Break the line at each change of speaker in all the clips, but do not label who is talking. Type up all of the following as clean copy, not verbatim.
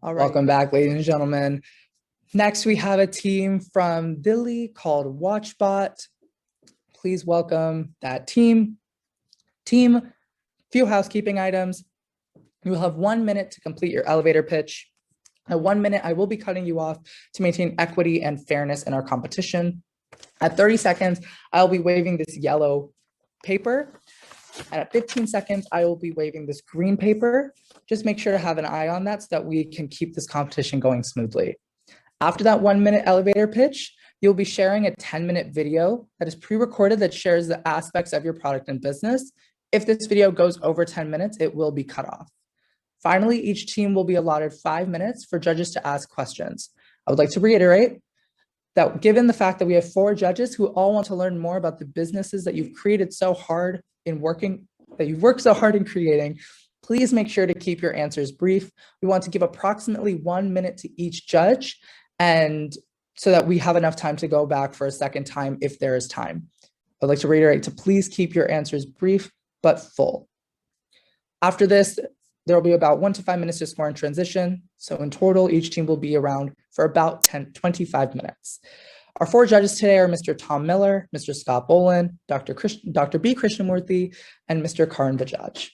All right.
Welcome back, ladies and gentlemen. Next, we have a team from Delhi called WatchBot. Please welcome that team. Team, few housekeeping items. You will have 1 minute to complete your elevator pitch. At 1 minute, I will be cutting you off to maintain equity and fairness in our competition. At 30 seconds, I'll be waving this yellow paper. And at 15 seconds, I will be waving this green paper. Just make sure to have an eye on that so that we can keep this competition going smoothly. After that 1 minute elevator pitch, you'll be sharing a 10-minute video that is pre-recorded that shares the aspects of your product and business. If this video goes over 10 minutes, it will be cut off. Finally, each team will be allotted 5 minutes for judges to ask questions. I would like to reiterate that given the fact that we have 4 judges who all want to learn more about the businesses that you've created so hard in working, that you've worked so hard in creating, please make sure to keep your answers brief. We want to give approximately 1 minute to each judge, and so that we have enough time to go back for a second time if there is time. I'd like to reiterate to please keep your answers brief but full. After this, there will be about 1 to 5 minutes to score in transition. So in total, each team will be around for about 25 minutes. Our 4 judges today are Mr. Tom Miller, Mr. Scott Boland, Dr. B. Krishnamurthy, and Mr. Karan Bajaj.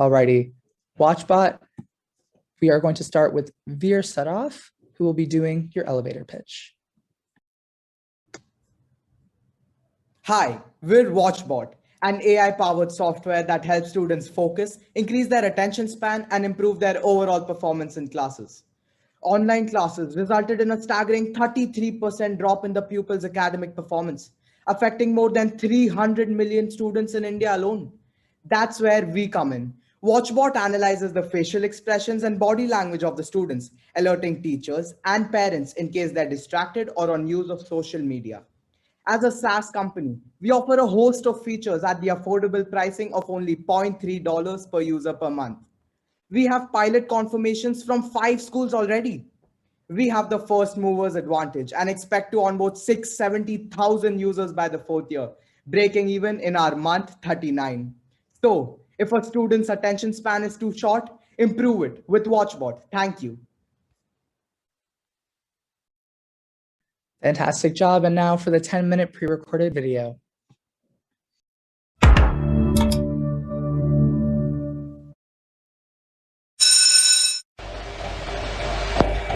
Alrighty, WatchBot, we are going to start with Veer Sadaf, who will be doing your elevator pitch.
Hi, we're WatchBot, an AI-powered software that helps students focus, increase their attention span, and improve their overall performance in classes. Online classes resulted in a staggering 33% drop in the pupils' academic performance, affecting more than 300 million students in India alone. That's where we come in. WatchBot analyzes the facial expressions and body language of the students, alerting teachers and parents in case they're distracted or on use of social media. As a SaaS company, we offer a host of features at the affordable pricing of only $0.3 per user per month. We have pilot confirmations from 5 schools already. We have the first movers advantage and expect to onboard 670,000 users by the 4th year, breaking even in our month 39. So, if a student's attention span is too short, improve it with WatchBot. Thank you.
Fantastic job. And now for the 10-minute pre-recorded video.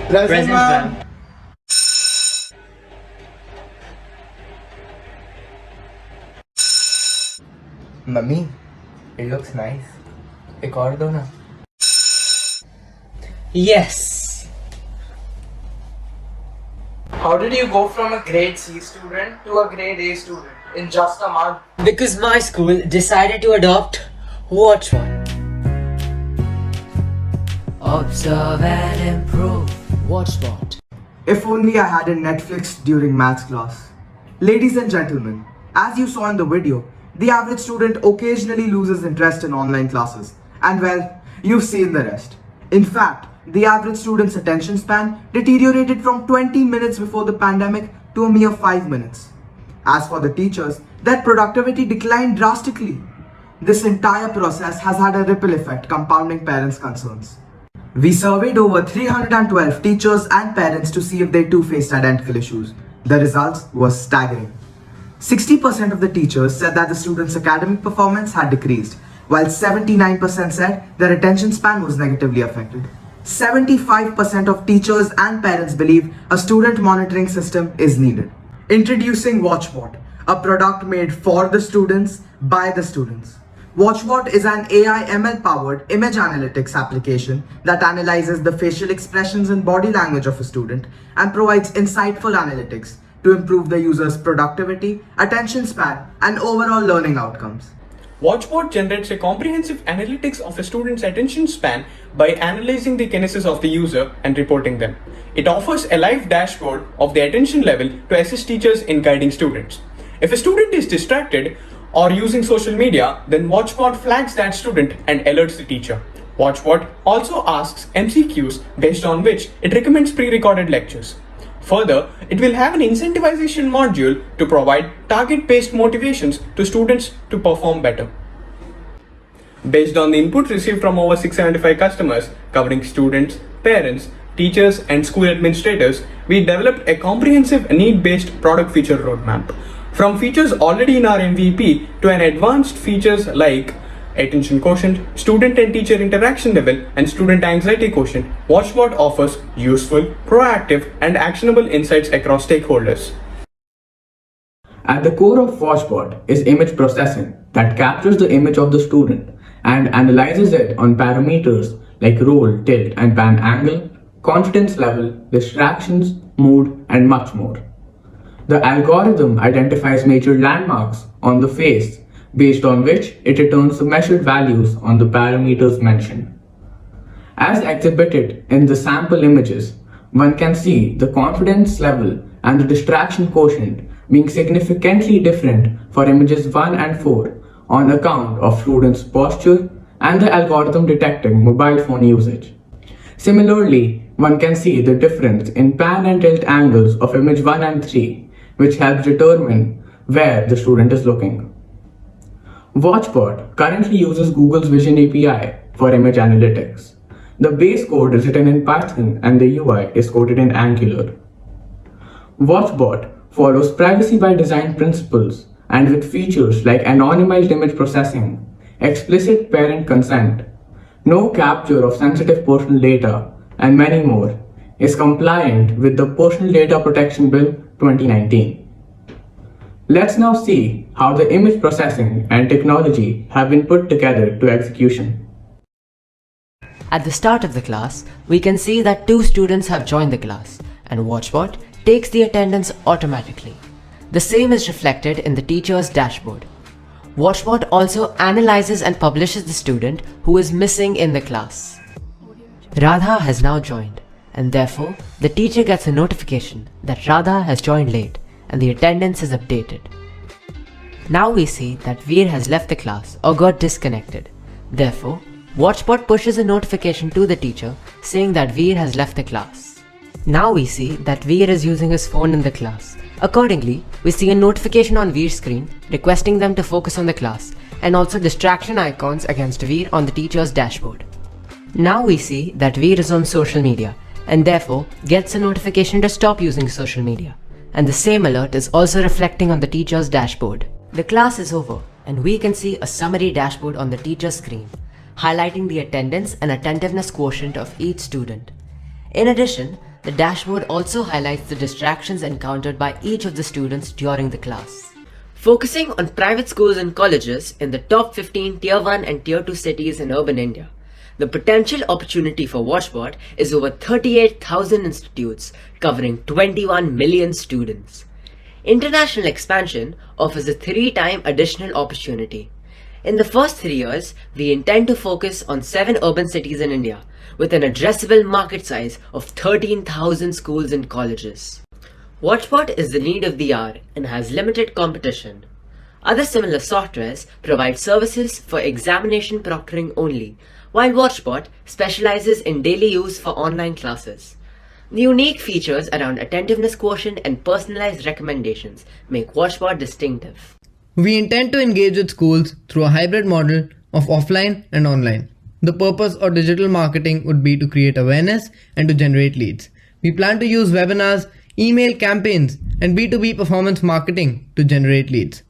Present, ma'am.
Mummy, it looks nice. एक और दो ना.
Yes.
How did you go from a grade C student to a grade A student in just a month?
Because my school decided to adopt WatchBot. Observe and improve. WatchBot.
If only I had a Netflix during maths class. Ladies and gentlemen, as you saw in the video, the average student occasionally loses interest in online classes. And well, you've seen the rest. In fact, the average student's attention span deteriorated from 20 minutes before the pandemic to a mere 5 minutes. As for the teachers, their productivity declined drastically. This entire process has had a ripple effect, compounding parents' concerns. We surveyed over 312 teachers and parents to see if they too faced identical issues. The results were staggering. 60% of the teachers said that the students' academic performance had decreased, while 79% said their attention span was negatively affected. 75% of teachers and parents believe a student monitoring system is needed. Introducing WatchBot, a product made for the students by the students. WatchBot is an AI ML powered image analytics application that analyzes the facial expressions and body language of a student and provides insightful analytics to improve the user's productivity, attention span, and overall learning outcomes.
WatchBot generates a comprehensive analytics of a student's attention span by analyzing the kinesis of the user and reporting them. It offers a live dashboard of the attention level to assist teachers in guiding students. If a student is distracted or using social media, then WatchBot flags that student and alerts the teacher. WatchBot also asks MCQs based on which it recommends pre-recorded lectures. Further, it will have an incentivization module to provide target-based motivations to students to perform better. Based on the input received from over 675 customers covering students, parents, teachers, and school administrators, we developed a comprehensive need-based product feature roadmap. From features already in our MVP to an advanced features like attention quotient, student and teacher interaction level, and student anxiety quotient, WatchBot offers useful, proactive, and actionable insights across stakeholders.
At the core of WatchBot is image processing that captures the image of the student and analyzes it on parameters like roll, tilt, and pan angle, confidence level, distractions, mood, and much more. The algorithm identifies major landmarks on the face, based on which it returns the measured values on the parameters mentioned. As exhibited in the sample images, one can see the confidence level and the distraction quotient being significantly different for images 1 and 4 on account of students' posture and the algorithm detecting mobile phone usage. Similarly, one can see the difference in pan and tilt angles of image 1 and 3, which helps determine where the student is looking. WatchBot currently uses Google's Vision API for image analytics. The base code is written in Python and the UI is coded in Angular. WatchBot follows privacy by design principles and with features like anonymized image processing, explicit parent consent, no capture of sensitive personal data, and many more, is compliant with the Personal Data Protection Bill 2019. Let's now see how the image processing and technology have been put together to execution.
At the start of the class, we can see that 2 students have joined the class, and WatchBot takes the attendance automatically. The same is reflected in the teacher's dashboard. WatchBot also analyzes and publishes the student who is missing in the class. Radha has now joined, and therefore the teacher gets a notification that Radha has joined late and the attendance is updated. Now we see that Veer has left the class or got disconnected. Therefore, WatchBot pushes a notification to the teacher saying that Veer has left the class. Now we see that Veer is using his phone in the class. Accordingly, we see a notification on Veer's screen requesting them to focus on the class and also distraction icons against Veer on the teacher's dashboard. Now we see that Veer is on social media and therefore gets a notification to stop using social media. And the same alert is also reflecting on the teacher's dashboard. The class is over and we can see a summary dashboard on the teacher's screen, highlighting the attendance and attentiveness quotient of each student. In addition, the dashboard also highlights the distractions encountered by each of the students during the class. Focusing on private schools and colleges in the top 15 Tier 1 and Tier 2 cities in urban India, the potential opportunity for WatchBot is over 38,000 institutes covering 21 million students. International expansion offers a 3-time additional opportunity. In the first 3 years, we intend to focus on 7 urban cities in India with an addressable market size of 13,000 schools and colleges. WatchBot is the need of the hour and has limited competition. Other similar softwares provide services for examination proctoring only, while WatchBot specializes in daily use for online classes. The unique features around attentiveness quotient and personalized recommendations make WatchBot distinctive.
We intend to engage with schools through a hybrid model of offline and online. The purpose of digital marketing would be to create awareness and to generate leads. We plan to use webinars, email campaigns, and B2B performance marketing to generate leads.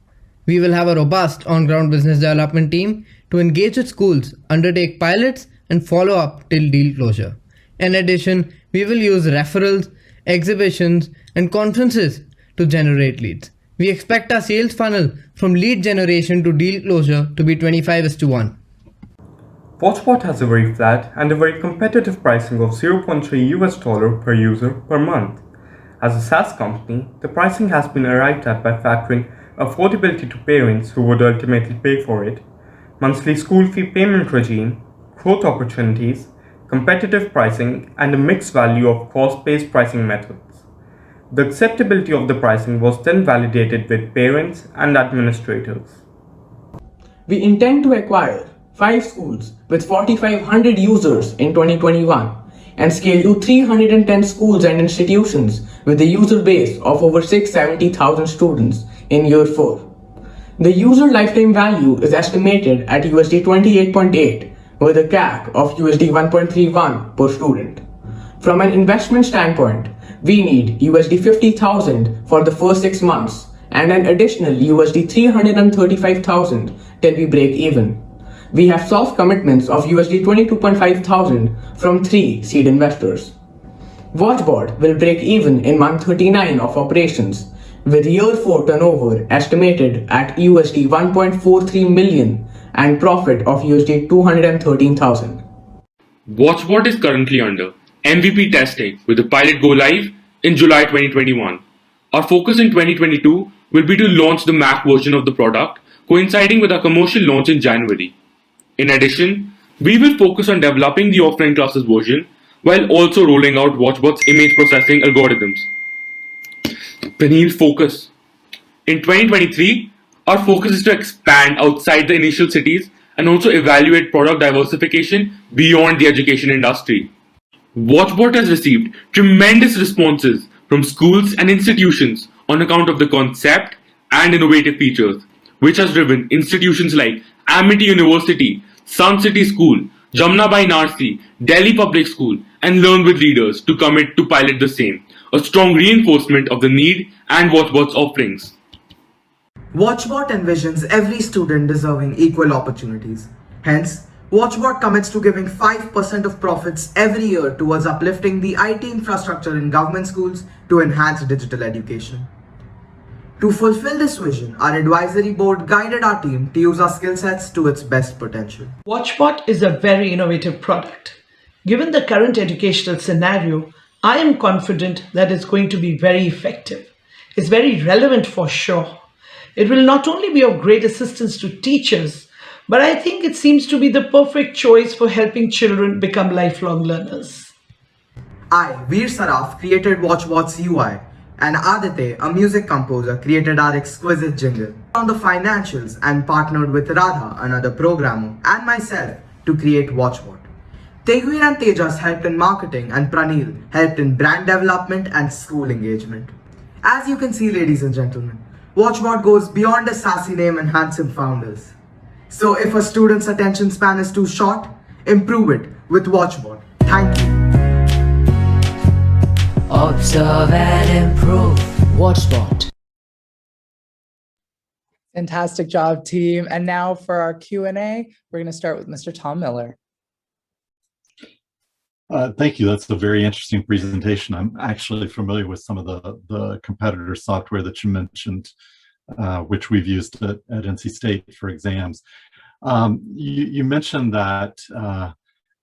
We will have a robust on-ground business development team to engage with schools, undertake pilots, and follow up till deal closure. In addition, we will use referrals, exhibitions, and conferences to generate leads. We expect our sales funnel from lead generation to deal closure to be 25:1.
WatchBot has a very flat and a very competitive pricing of $0.3 per user per month. As a SaaS company, the pricing has been arrived at by factoring affordability to parents who would ultimately pay for it, monthly school fee payment regime, growth opportunities, competitive pricing, and a mixed value of cost-based pricing methods. The acceptability of the pricing was then validated with parents and administrators.
We intend to acquire 5 schools with 4,500 users in 2021 and scale to 310 schools and institutions with a user base of over 670,000 students in year 4. The user lifetime value is estimated at USD 28.8 with a CAC of USD 1.31 per student. From an investment standpoint, we need USD 50,000 for the first 6 months and an additional USD 335,000 till we break even. We have soft commitments of USD 22.5 thousand from 3 seed investors. Watchbot will break even in month 39 of operations, with year 4 turnover estimated at USD 1.43 million and profit of USD 213,000.
Watchbot is currently under MVP testing with the pilot go live in July 2021. Our focus in 2022 will be to launch the Mac version of the product, coinciding with our commercial launch in January. In addition, we will focus on developing the offline classes version while also rolling out Watchbot's image processing algorithms. Panel's focus. In 2023, our focus is to expand outside the initial cities and also evaluate product diversification beyond the education industry. Watchbot has received tremendous responses from schools and institutions on account of the concept and innovative features, which has driven institutions like Amity University, Sun City School, Jamnabai Narsi, Delhi Public School, and Learn with Leaders to commit to pilot the same, a strong reinforcement of the need and Watchbot's offerings.
Watchbot envisions every student deserving equal opportunities. Hence, Watchbot commits to giving 5% of profits every year towards uplifting the IT infrastructure in government schools to enhance digital education. To fulfill this vision, our advisory board guided our team to use our skill sets to its best potential.
Watchbot is a very innovative product. Given the current educational scenario, I am confident that it's going to be very effective. It's very relevant for sure. It will not only be of great assistance to teachers, but I think it seems to be the perfect choice for helping children become lifelong learners.
I, Veer Saraf, created Watchbot's UI, and Aditya, a music composer, created our exquisite jingle. On the financials and partnered with Radha, another programmer, and myself to create Watchbot. Tegveer and Tejas helped in marketing and Pranil helped in brand development and school engagement. As you can see, ladies and gentlemen, Watchbot goes beyond a sassy name and handsome founders. So if a student's attention span is too short, improve it with Watchbot. Thank you.
Observe and improve. Watchbot.
Fantastic job, team. And now for our Q&A, we're going to start with Mr. Tom Miller.
Thank you. That's a very interesting presentation. I'm actually familiar with some of the competitor software that you mentioned, which we've used at NC State for exams. You mentioned that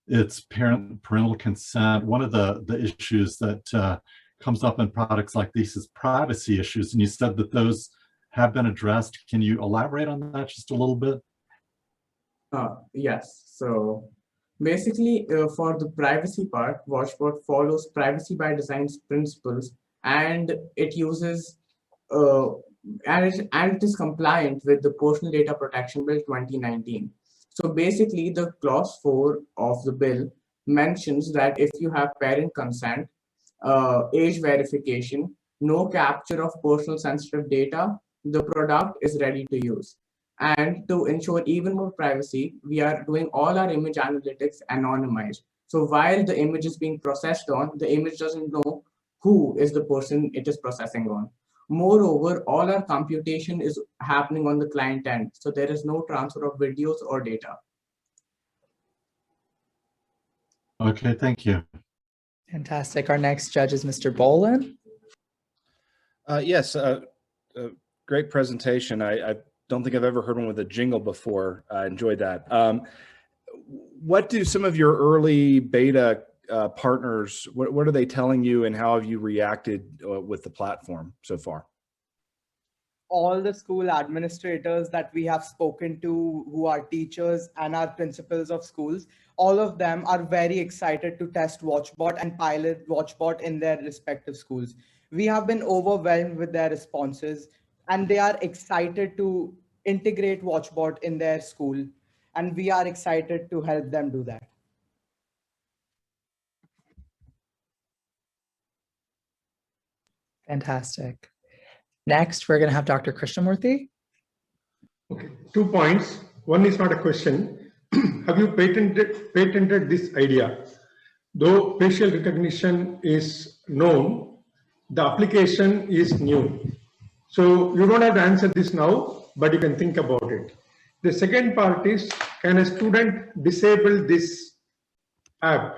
it's parental consent. One of the issues that comes up in products like these is privacy issues, and you said that those have been addressed. Can you elaborate on that just a little bit?
Yes. So basically, for the privacy part, Watchbot follows privacy by design principles, and it uses and it is compliant with the Personal Data Protection Bill 2019. So basically, the clause 4 of the bill mentions that if you have parent consent, age verification, no capture of personal sensitive data, the product is ready to use. And to ensure even more privacy, we are doing all our image analytics anonymized. So while the image is being processed on, the image doesn't know who is the person it is processing on. Moreover, all our computation is happening on the client end. So there is no transfer of videos or data.
Okay, thank you.
Fantastic. Our next judge is Mr. Bolin.
Yes, great presentation. I don't think I've ever heard one with a jingle before. I enjoyed that. What do some of your early beta partners, what are they telling you, and how have you reacted with the platform so far?
All the school administrators that we have spoken to, who are teachers and are principals of schools, all of them are very excited to test Watchbot and pilot Watchbot in their respective schools. We have been overwhelmed with their responses, and they are excited to integrate Watchbot in their school, and we are excited to help them do that.
Fantastic. Next, we're going to have Dr. Krishnamurthy.
Okay, 2 points. One is not a question. Have you patented this idea? Though facial recognition is known, the application is new. So you don't have to answer this now, but you can think about it. The second part is, can a student disable this app?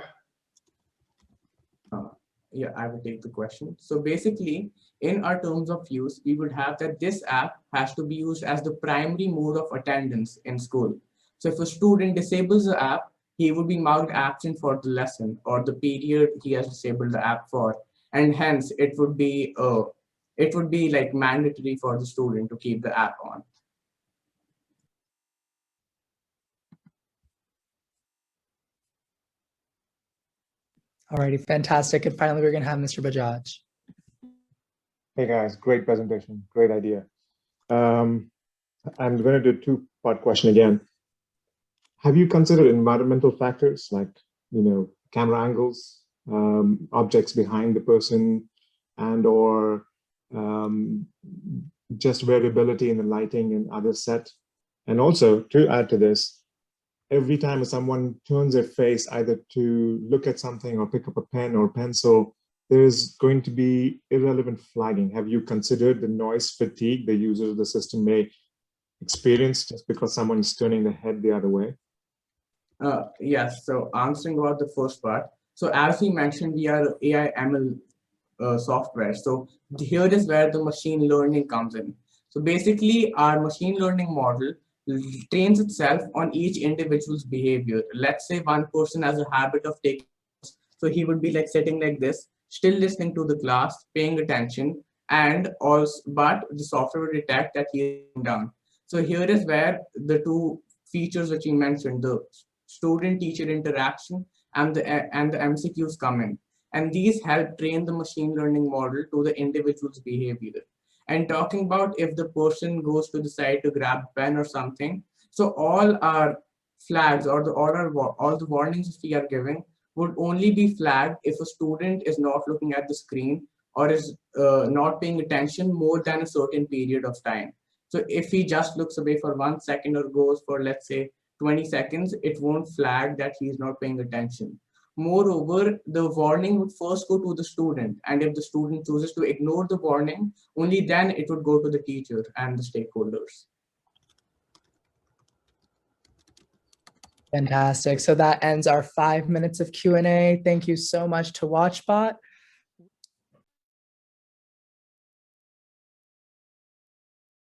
Yeah, I will take the question. So basically, in our terms of use, we would have that this app has to be used as the primary mode of attendance in school. So if a student disables the app, he would be marked absent for the lesson or the period he has disabled the app for, and hence it would be like mandatory for the student to keep the app on.
Alrighty, fantastic. And finally, we're going to have Mr. Bajaj.
Hey guys, great presentation, great idea. I'm going to do a two-part question again. Have you considered environmental factors like, camera angles, objects behind the person, and or just variability in the lighting and other set? And also, to add to this, every time someone turns their face either to look at something or pick up a pen or pencil, there's going to be irrelevant flagging. Have you considered the noise fatigue the user of the system may experience just because someone is turning their head the other way?
Yes, so answering about the first part. So as we mentioned, we are AI ML software. So here is where the machine learning comes in. So basically our machine learning model trains itself on each individual's behavior. Let's say one person has a habit of taking, so he would be like sitting like this, still listening to the class, paying attention, and also, but the software will detect that he is down. So here is where the two features which you mentioned, the student-teacher interaction and the MCQs come in. And these help train the machine learning model to the individual's behavior. And talking about if the person goes to the side to grab a pen or something, so all our flags or all the warnings we are giving would only be flagged if a student is not looking at the screen or is not paying attention more than a certain period of time. So if he just looks away for 1 second or goes for, let's say, 20 seconds, it won't flag that he is not paying attention. Moreover, the warning would first go to the student, and if the student chooses to ignore the warning, only then it would go to the teacher and the stakeholders.
Fantastic. So that ends our 5 minutes of Q&A. Thank you so much to WatchBot.